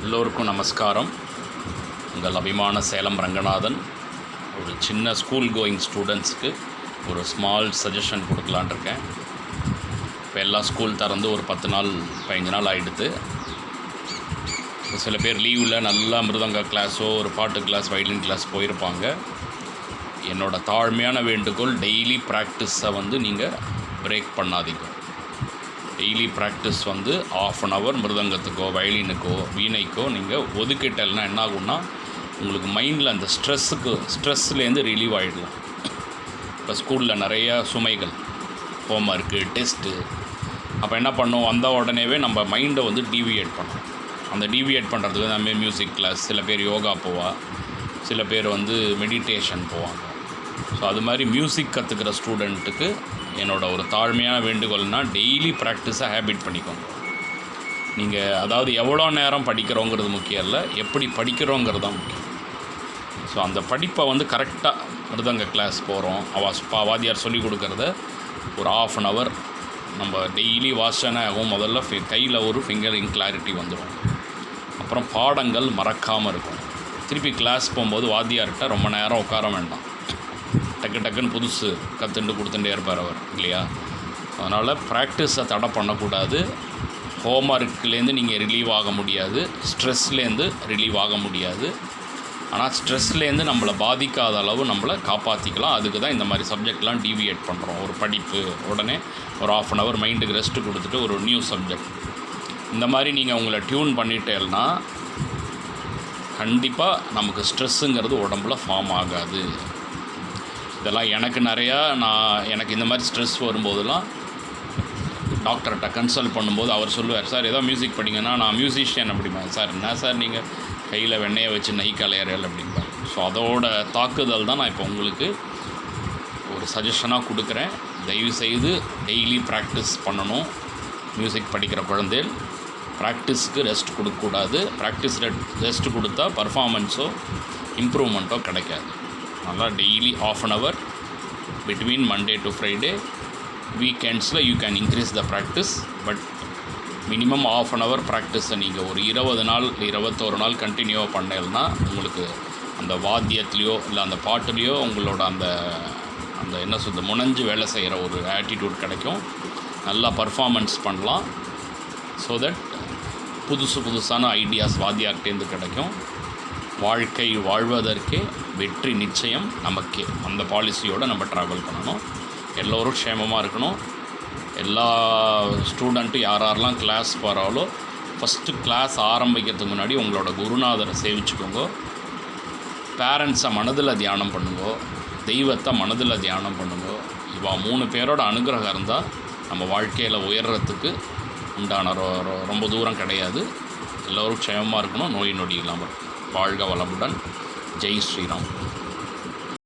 எல்லோருக்கும் நமஸ்காரம். உங்கள் அபிமான சேலம் ரங்கநாதன். ஒரு சின்ன ஸ்கூல் கோயிங் ஸ்டூடெண்ட்ஸ்க்கு ஒரு ஸ்மால் சஜஷன் கொடுக்கலான் இருக்கேன். இப்போ எல்லா ஸ்கூல் திறந்து ஒரு 10 நாள் 15 நாள் ஆகிடுது. சில பேர் லீவில் நல்லா மிருதங்க கிளாஸோ ஒரு பாட்டு கிளாஸ் வயலின் கிளாஸ் போயிருப்பாங்க. என்னோடய தாழ்மையான வேண்டுகோள், டெய்லி ப்ராக்டிஸை நீங்கள் பிரேக் பண்ணாதீங்க. டெய்லி ப்ராக்டிஸ் ½ அன் ஹவர் மிருதங்கத்துக்கோ வயலினுக்கோ வீணைக்கோ நீங்கள் ஒதுக்கிட்டல்னா என்ன ஆகும்னா, உங்களுக்கு மைண்டில் அந்த ஸ்ட்ரெஸ்லேருந்து ரிலீவ் ஆகிடலாம். இப்போ ஸ்கூலில் நிறையா சுமைகள், ஹோம்ஒர்க்கு, டெஸ்ட்டு. அப்போ என்ன பண்ணோம், வந்த உடனேவே நம்ம மைண்டை டீவியேட் பண்ணோம். அந்த டீவியேட் பண்ணுறதுக்கு நம்ம மியூசிக் கிளாஸ், சில பேர் யோகா போவா, சில பேர் மெடிடேஷன் போவாங்க. ஸோ அது மாதிரி மியூசிக் கற்றுக்கிற ஸ்டூடெண்ட்டுக்கு என்னோடய ஒரு தாழ்மையான வேண்டுகோள்னால், டெய்லி ப்ராக்டிஸை ஹேபிட் பண்ணிக்கோங்க. நீங்கள் அதாவது எவ்வளோ நேரம் படிக்கிறோங்கிறது முக்கியம் இல்லை, எப்படி படிக்கிறோங்கிறது தான் முக்கியம். ஸோ அந்த படிப்பை கரெக்டாக மிருதங்க கிளாஸ் போகிறோம், வாத்தியார் சொல்லிக் கொடுக்குறத ஒரு ½ அன் ஹவர் நம்ம டெய்லி வாசனை ஆகும். முதல்ல கையில் ஒரு ஃபிங்கரிங் கிளாரிட்டி வந்துடும். அப்புறம் பாடங்கள் மறக்காமல் இருக்கும். திருப்பி கிளாஸ் போகும்போது வாத்தியார்கிட்ட ரொம்ப நேரம் உட்கார வேண்டாம். டக்குன்னு புதுசு கற்றுண்டு கொடுத்துட்டே இருப்பார் அவர், இல்லையா? அதனால் ப்ராக்டிஸை தடை பண்ணக்கூடாது. ஹோம்ஒர்க்லேருந்து நீங்கள் ரிலீவ் ஆக முடியாது, ஸ்ட்ரெஸ்லேருந்து ரிலீவ் ஆக முடியாது. ஆனால் ஸ்ட்ரெஸ்லேருந்து நம்மளை பாதிக்காத அளவு நம்மளை காப்பாற்றிக்கலாம். அதுக்கு தான் இந்த மாதிரி சப்ஜெக்ட்லாம் டீவியேட் பண்ணுறோம். ஒரு படிப்பு உடனே ஒரு ½ அன் ஹவர் மைண்டுக்கு ரெஸ்ட்டு கொடுத்துட்டு ஒரு நியூ சப்ஜெக்ட், இந்த மாதிரி நீங்கள் உங்களை டியூன் பண்ணிட்டேன்னா கண்டிப்பாக நமக்கு ஸ்ட்ரெஸ்ஸுங்கிறது உடம்புல ஃபார்ம் ஆகாது. இதெல்லாம் எனக்கு இந்த மாதிரி ஸ்ட்ரெஸ் வரும்போதெல்லாம் டாக்டர்கிட்ட கன்சல்ட் பண்ணும்போது அவர் சொல்லுவார், சார் ஏதோ மியூசிக் படிங்கன்னா, நான் மியூசிஷியன் அப்படிம்பா. சார் என்ன சார் நீங்கள் கையில் வெண்ணெயை வச்சு நெய் கலையறல் அப்படிம்பார். ஸோ அதோட தாக்குதல் தான் நான் இப்போ உங்களுக்கு ஒரு சஜஷனாக கொடுக்குறேன். தயவுசெய்து டெய்லி ப்ராக்டிஸ் பண்ணணும். மியூசிக் படிக்கிற குழந்தைகள் ப்ராக்டிஸ்க்கு ரெஸ்ட் கொடுக்கக்கூடாது. ப்ராக்டிஸ் ரெஸ்ட் கொடுத்தா பர்ஃபார்மன்ஸோ இம்ப்ரூவ்மெண்ட்டோ கிடைக்காது. நல்லா daily ½ an hour between Monday to Friday, வீக்கெண்ட்ஸில் you can increase the practice. But minimum ½ an hour ப்ராக்டிஸை நீங்கள் ஒரு 20 நாள் 21 நாள் கண்டினியூவாக பண்ணலைன்னா உங்களுக்கு அந்த வாத்தியத்துலேயோ இல்லை அந்த பாட்டுலேயோ உங்களோட அந்த என்ன சொல்கிறது முனைஞ்சு வேலை செய்கிற ஒரு ஆட்டிடியூட் கிடைக்கும். நல்லா பர்ஃபார்மன்ஸ் பண்ணலாம். ஸோ தட் புதுசான ஐடியாஸ் வாத்தியார்கிட்டேருந்து கிடைக்கும். வாழ்க்கை வாழ்வதற்கே வெற்றி நிச்சயம் நமக்கே. அந்த பாலிசியோடு நம்ம ட்ராவல் பண்ணணும். எல்லோரும் க்ஷேமமாக இருக்கணும். எல்லா ஸ்டூடெண்ட்டும் யாரெல்லாம் கிளாஸ் போகிறாலோ ஃபஸ்ட்டு கிளாஸ் ஆரம்பிக்கிறதுக்கு முன்னாடி உங்களோட குருநாதரை சேவிச்சுக்கோங்க. பேரண்ட்ஸை மனதில் தியானம் பண்ணுங்கோ, தெய்வத்தை மனதில் தியானம் பண்ணுங்கோ. இவா 3 பேரோட அனுகிரகம் இருந்தால் நம்ம வாழ்க்கையில் உயர்றதுக்கு உண்டான ரொம்ப தூரம் கிடையாது. எல்லோரும் க்ஷேமமாக இருக்கணும், நோய் நொடி இல்லாமல். வாழ்க வளமுடன். ஜெய் ஸ்ரீராம்.